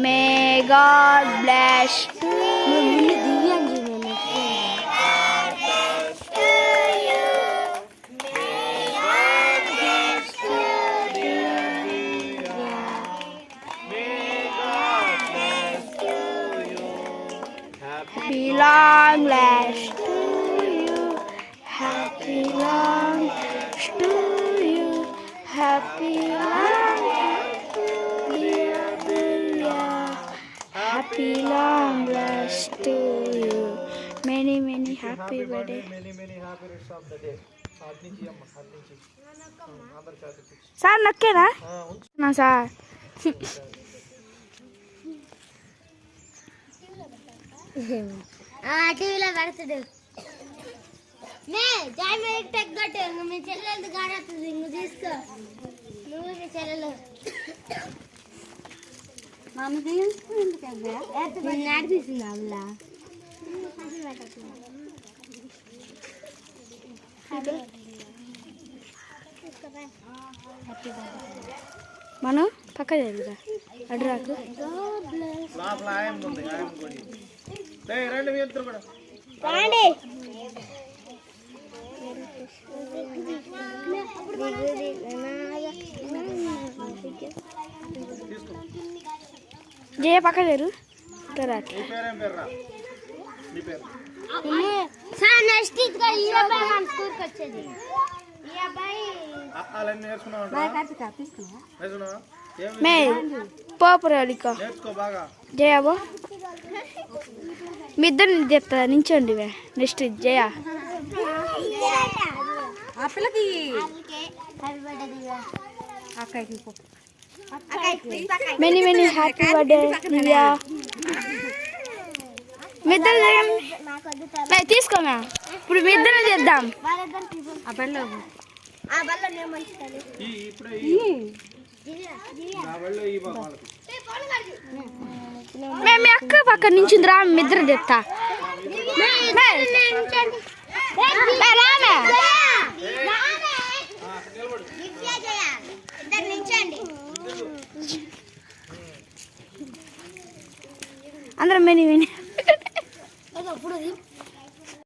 May God bless happy long life to you. Happy long life to you. Happy long life, dear Divya. Happy long life to you. Many happy birthday. Many happy rests of the day. Sir నక్కేనా నా sir టీవీలో పెడతాడు నే join తగ్గట్టు మీ చెల్లెలు గాడవుతుంది నువ్వు తీసుకో నువ్వు మీ చెల్లెలు మమ్మీ నడిపిస్తుంది అలా మనం పక్క జరుగుతా అడ్రాకు రాండి జయ పక్క జరు సార్ నెక్స్ట్ ఇదిగా ఈ అబ్బాయి మన స్కూల్కి వచ్చేది ఈ అబ్బాయి మే పోపురాలిక జయాబో మీ ఇద్దరిని చెప్తా నించోండి నెక్స్ట్ జయ మెనీ హ్యాపీ బర్త్డే దివ్యా మీ ఇద్దరు తీసుకోమా ఇప్పుడు మీ ఇద్దరు చేద్దాం మీ అక్క పక్క నుంచి రా మీ ఇద్దరు చెప్తా అందరం మెనీ